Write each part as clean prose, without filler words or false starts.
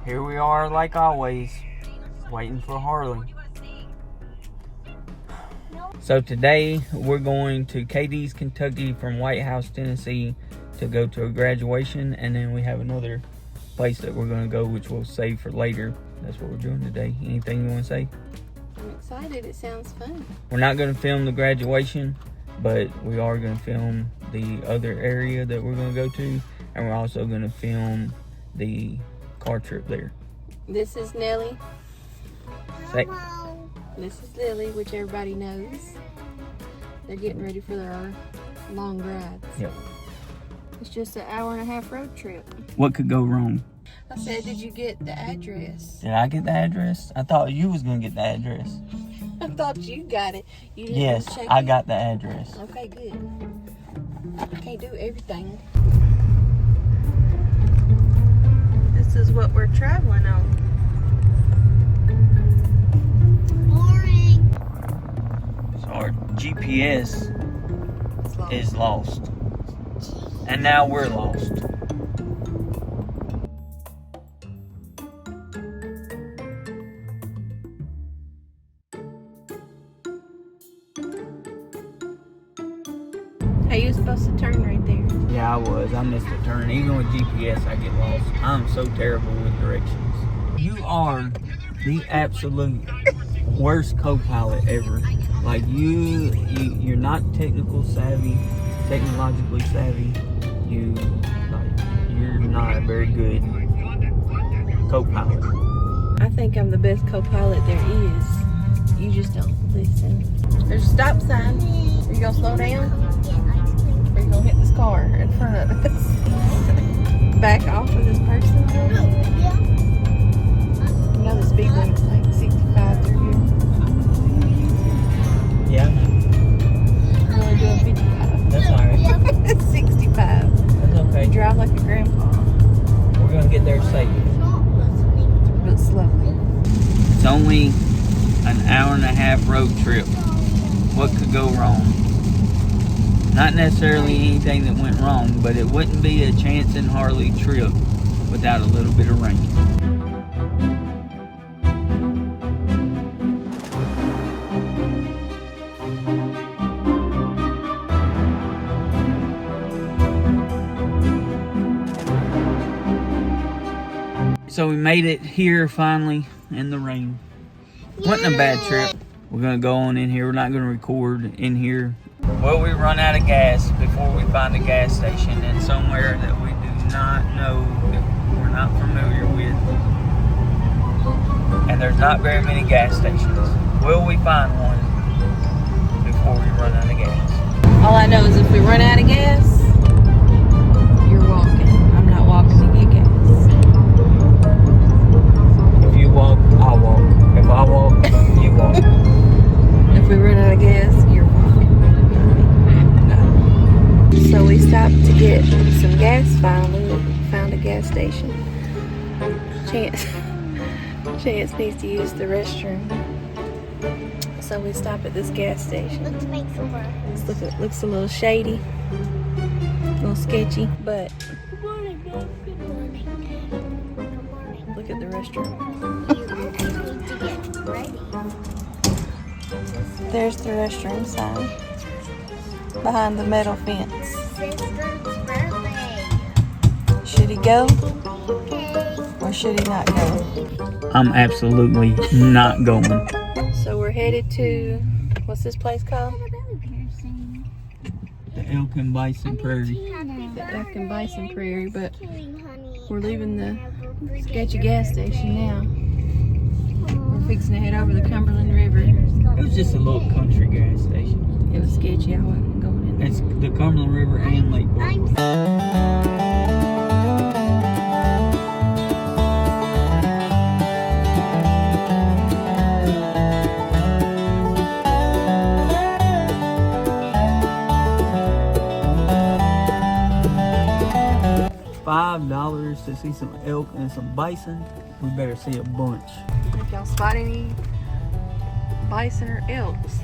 here we are like always, waiting for Harley. So today we're going to Cadiz, Kentucky from White House, Tennessee to go to a graduation, and then we have another place that we're going to go which we'll save for later. That's what we're doing today. Anything you want to say? I'm excited. It sounds fun. We're not going to film the graduation, but we are going to film the other area that we're going to go to, and we're also going to film the car trip there. This is Nellie. Hello. This is Lily, which everybody knows. They're getting ready for their long rides. Yep. It's just an hour-and-a-half road trip. What could go wrong? I said, did you get the address? Did I get the address? I thought you was going to get the address. I thought you got it. You didn't Yes, check I it? got the address. Okay, good. I can't do everything. This is what we're traveling on. Boring. So our GPS is lost. And now we're lost. Hey, you supposed to turn right there. Yeah, I was. I missed a turn. Even with GPS, I get lost. I'm so terrible with directions. You are the absolute worst co-pilot ever. Like you're not technically savvy. You're not a very good co-pilot. I think I'm the best co-pilot there is. You just don't listen. There's a stop sign. Are you gonna slow down? Or are you gonna hit this car in front of us? Back off of this person. You know the speed limit's like 65 through here. Yeah, I'm only doing 55. that's alright. It's 65. That's okay. You drive like a grandpa, We're gonna get there safe. but slowly. It's only an hour-and-a-half road trip. What could go wrong? Not necessarily anything that went wrong, but it wouldn't be a Chance and Harley trip without a little bit of rain. So we made it here finally in the rain. Wasn't a bad trip. We're gonna go on in here. We're not gonna record in here. Well, we run out of gas before we find a gas station in somewhere that we do not know, that we're not familiar with. And there's not very many gas stations. Will we find one before we run out of gas? All I know is if we run out of gas, you're walking. I'm not walking to get gas. If you walk, I'll walk. If I walk, you walk. If we run out of gas, you're walking. No. So we stopped to get some gas finally. We found a gas station. Chance needs to use the restroom. So we stop at this gas station. Let's make some breakfast. Looks a little shady. A little sketchy. But Good morning, Dad. Good morning. Good morning. look at the restroom. You need to get ready. There's the restroom sign. Behind the metal fence. Sister's birthday. Should he go Okay. or should he not go? I'm absolutely not going. So we're headed to, what's this place called? The Elk and Bison Prairie. The Elk and Bison Prairie, but we're leaving the Sketchy gas station now. We're fixing to head over the Cumberland River. It was just a little country gas station. It was sketchy. I wasn't going in there. It's the Cumberland River and Lake Boulevard. $5 to see some elk and some bison. We better see a bunch. If y'all spot any bison or elks,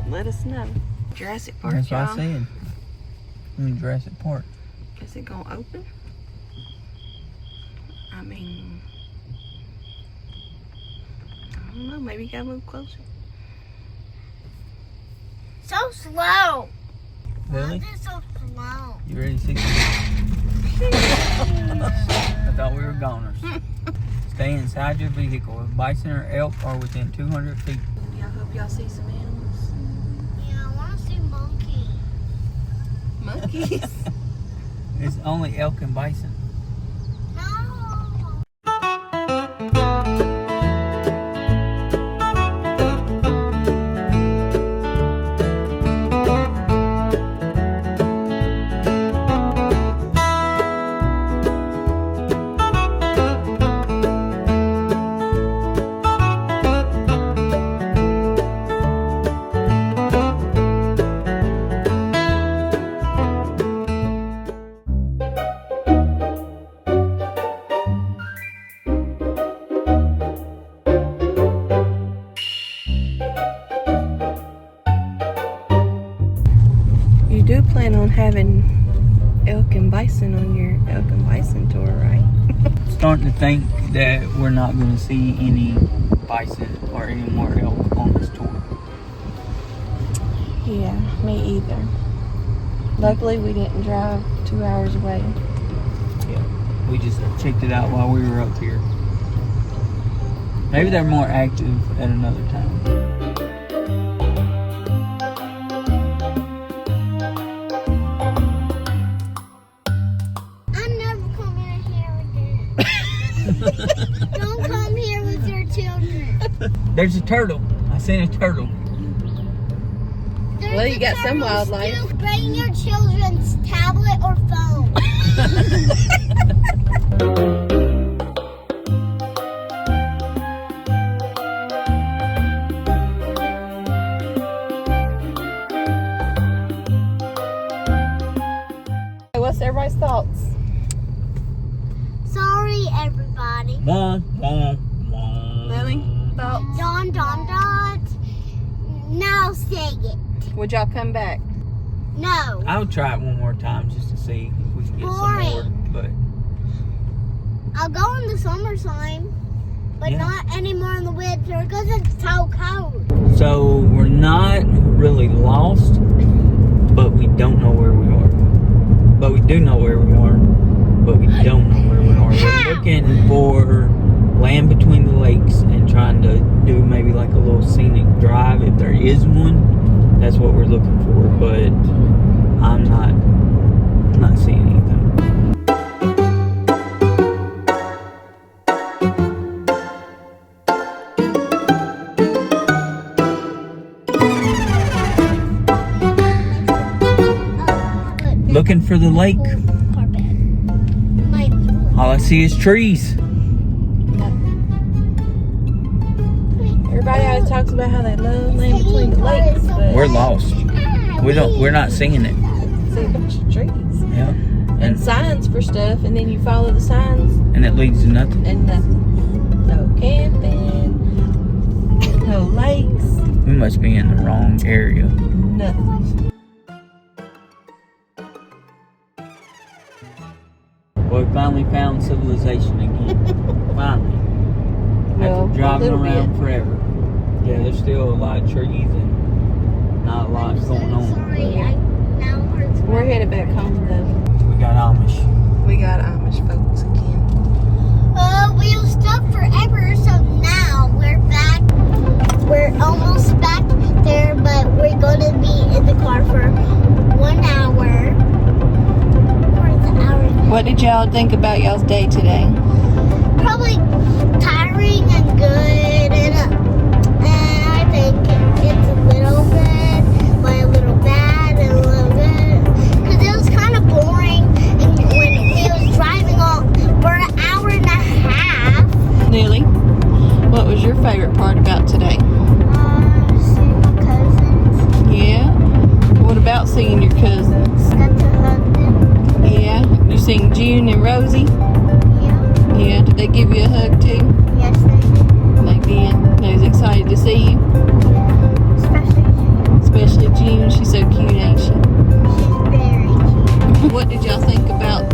let us know. Jurassic Park, That's what I y'all. said. In Jurassic Park. Is it gonna open? I mean, don't know. Maybe you gotta move closer. So slow. Really? Why is it so slow? You ready to see? I thought we were goners. Stay inside your vehicle. If bison or elk are within 200 feet. I hope y'all see some animals. Yeah, I want to see monkeys. Monkeys. It's only elk and bison. No. You do plan on having elk and bison on your elk and bison tour, right? Starting to think that we're not going to see any bison or any more elk on this tour. Yeah, me either. Luckily, we didn't drive 2 hours away. Yeah, we just checked it out while we were up here. Maybe they're more active at another time. I'm never coming here again. Don't come here with your children. There's a turtle. I seen a turtle. There's Well, you a got some turtle wildlife. still. Bring your children's tablet or phone. What's everybody's thoughts? Sorry, everybody. Wah, wah, wah. Lily, thoughts? Don, don, dot. Now say it. Would y'all come back? No. I'll try it one more time just to see if we can get some more. Boring. But I'll go in the summertime, but Yeah. not anymore in the winter because it's so cold. so we're not really lost, but we don't know where we are. But we do know where we are, but we don't know where we are. We're How? looking for land between the lakes and trying to do maybe like a little scenic drive if there is one. That's what we're looking for, but I'm not seeing anything. Looking for the lake. Carpet. My All I see is trees. Everybody always talks about how they love land between the lakes, but We're lost. We're not seeing it. see a bunch of trees Yeah. and signs for stuff, and then you follow the signs And it leads to nothing. and nothing. No camping, no lakes, We must be in the wrong area. nothing. Well, we finally found civilization again. Finally. Well, After a driving little around bit. forever. Yeah, there's still a lot of trees and not a lot I'm so going on. sorry. I now hurts my We're headed back home though. We got Amish. We got Amish folks again. We were stuck forever, so now we're back. We're almost back there, but we're going to be in the car for 1 hour. Or it's an hour. What did y'all think about y'all's day today? Probably tiring and good, and I think it's a little good, but a little bad, and a little good. Because it was kind of boring, and when we was driving all for an hour and a half. Lily, what was your favorite part about today? Seeing my cousins. Yeah? What about seeing your cousins? Got to hug them. Yeah? You seen June and Rosie? Yeah. Yeah, did they give you a hug too? Yes, they did. They did. They was excited to see you. Especially June. Especially June. She's so cute, ain't she? She's very cute. What did y'all think about